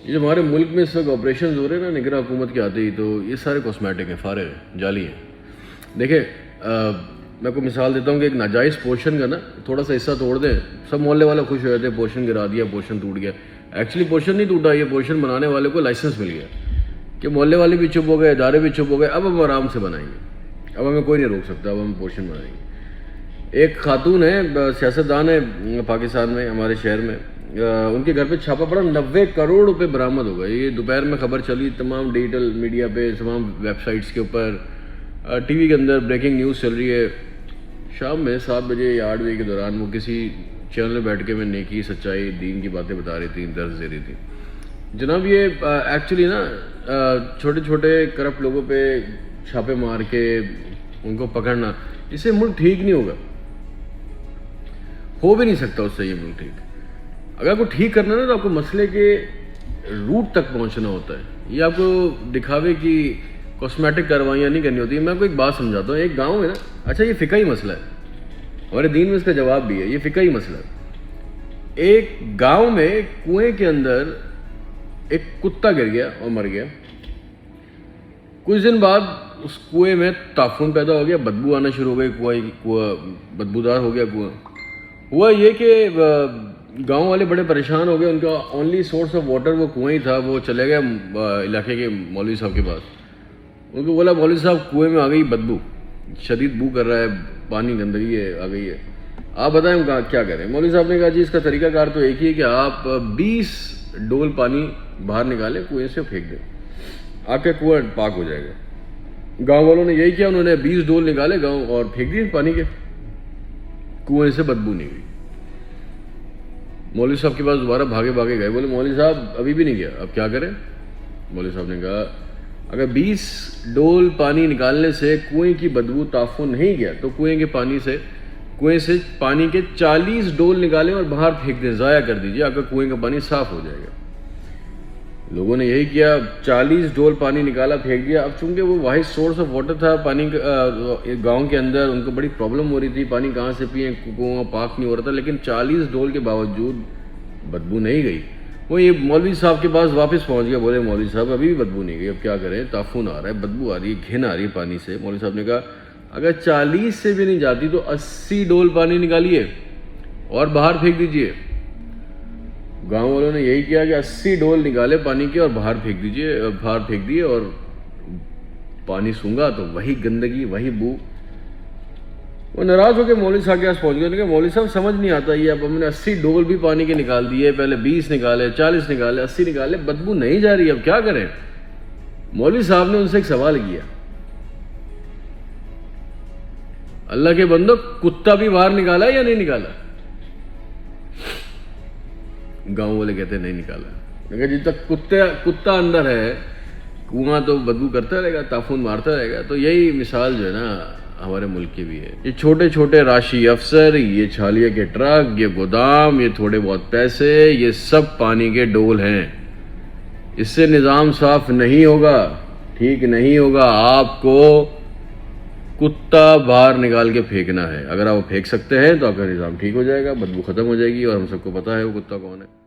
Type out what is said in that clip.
یہ ہمارے ملک میں اس وقت آپریشن ہو رہے ہیں نا نگراں حکومت کے آتے ہی، تو یہ سارے کاسمیٹک ہیں، فارغ ہیں، جعلی ہیں۔ دیکھیں میں کو مثال دیتا ہوں کہ ایک ناجائز پورشن کا نا تھوڑا سا حصہ توڑ دیں، سب محلے والے خوش ہو جاتے ہیں، پورشن گرا دیا، پورشن ٹوٹ گیا۔ ایکچولی پورشن نہیں ٹوٹا، یہ پورشن بنانے والے کو لائسنس مل گیا کہ محلے والے بھی چپ ہو گئے، ادارے بھی چپ ہو گئے، اب ہم آرام سے بنائیں گے، اب ہمیں کوئی نہیں روک سکتا، اب ہم پورشن بنائیں گے۔ ایک خاتون ہے، سیاستدان ہے پاکستان میں، ہمارے شہر میں، ان کے گھر پہ چھاپا پڑا، 90 کروڑ روپے برآمد ہو گئے۔ یہ دوپہر میں خبر چلی، تمام ڈیجیٹل میڈیا پہ، تمام ویب سائٹس کے اوپر، ٹی وی کے اندر بریکنگ نیوز چل رہی ہے۔ شام میں 7 بجے یا 8 بجے کے دوران وہ کسی چینل میں بیٹھ کے میں نیکی، سچائی، دین کی باتیں بتا رہی تھی، درس دے رہی تھی۔ جناب یہ ایکچولی نا چھوٹے چھوٹے کرپٹ لوگوں پہ چھاپے مار کے ان کو پکڑنا، اس سے ملک ٹھیک نہیں ہوگا، ہو بھی نہیں سکتا اس سے یہ ملک ٹھیک۔ اگر آپ کو ٹھیک کرنا ہے تو آپ کو مسئلے کے روٹ تک پہنچنا ہوتا ہے، یہ آپ کو دکھاوے کی کاسمیٹک کاروائیاں نہیں کرنی ہوتی۔ میں آپ کو ایک بات سمجھاتا ہوں، ایک گاؤں ہے نا، اچھا یہ فقہی مسئلہ ہے، ہمارے دین میں اس کا جواب بھی ہے، یہ فقہی مسئلہ ہے۔ ایک گاؤں میں کنویں کے اندر ایک کتا گر گیا اور مر گیا۔ کچھ دن بعد اس کنویں میں تعفن پیدا ہو گیا، بدبو آنا شروع ہو گئی، کنواں بدبودار ہو گیا کنواں۔ ہوا یہ کہ گاؤں والے بڑے پریشان ہو گئے، ان کا اونلی سورس آف واٹر وہ کنواں ہی تھا۔ وہ چلے گئے علاقے کے مولوی صاحب کے پاس، ان کو بولا مولوی صاحب کنویں میں آ گئی بدبو، شدید بو کر رہا ہے، پانی گندگی ہے آ گئی ہے، آپ بتائیں ہم کیا کریں؟ مولوی صاحب نے کہا جی اس کا طریقہ کار تو ایک ہی ہے کہ آپ 20 ڈول پانی باہر نکالیں، کنویں سے پھینک دیں، آپ کا کنواں پاک ہو جائے گا۔ گاؤں والوں نے یہی کیا، انہوں نے 20 ڈول نکالے گاؤں اور پھینک دیے پانی کے، کنویں سے بدبو نہیں گئی۔ مولوی صاحب کے پاس دوبارہ بھاگے گئے، بولے مولوی صاحب ابھی بھی نہیں گیا، اب کیا کریں؟ مولوی صاحب نے کہا اگر 20 ڈول پانی نکالنے سے کنویں کی بدبو تعفن نہیں گیا تو کنویں سے پانی کے 40 ڈول نکالیں اور باہر پھینک دیں، ضائع کر دیجیے، آپ کا کنویں کا پانی صاف ہو جائے گا۔ لوگوں نے یہی کیا، 40 ڈول پانی نکالا، پھینک دیا۔ اب چونکہ وہ واحد سورس آف واٹر تھا پانی گاؤں کے اندر، ان کو بڑی پرابلم ہو رہی تھی، پانی کہاں سے پئیں، کنواں پاک نہیں ہو رہا تھا، لیکن 40 ڈول کے باوجود بدبو نہیں گئی۔ وہ یہ مولوی صاحب کے پاس واپس پہنچ گیا، بولے مولوی صاحب ابھی بھی بدبو نہیں گئی، اب کیا کریں؟ تعفن آ رہا ہے، بدبو آ رہی ہے، گھن آ رہی ہے پانی سے۔ مولوی صاحب نے کہا اگر 40 سے بھی نہیں جاتی تو 80 ڈول پانی نکالیے اور باہر پھینک دیجئے۔ گاؤں والوں نے یہی کیا کہ 80 ڈول نکالے پانی کے اور باہر پھینک دیے، اور پانی سونگا تو وہی گندگی، وہی بو۔ وہ ناراض ہو کے مولوی صاحب کے پاس پہنچ گئے، کہ مولوی صاحب سمجھ نہیں آتا، یہ اب ہم نے 80 ڈول بھی پانی کے نکال دیے، پہلے 20 نکالے، 40 نکالے، 80 نکالے، بدبو نہیں جا رہی، اب کیا کریں؟ مولوی صاحب نے ان سے ایک سوال کیا، اللہ کے بندو کتا بھی باہر نکالا یا نہیں نکالا؟ گاؤں والے کہتے ہیں نہیں نکالا۔ لیکن جب تک کتا اندر ہے کنواں تو بدبو کرتا رہے گا، تعفن مارتا رہے گا۔ تو یہی مثال جو ہے نا ہمارے ملک کی بھی ہے، یہ چھوٹے چھوٹے راشی افسر، یہ چھالیے کے ٹرک، یہ گودام، یہ تھوڑے بہت پیسے، یہ سب پانی کے ڈول ہیں۔ اس سے نظام صاف نہیں ہوگا، ٹھیک نہیں ہوگا۔ آپ کو کتا باہر نکال کے پھینکنا ہے، اگر آپ وہ پھینک سکتے ہیں تو آپ کا نظام ٹھیک ہو جائے گا، بدبو ختم ہو جائے گی، اور ہم سب کو پتہ ہے وہ کتا کون ہے۔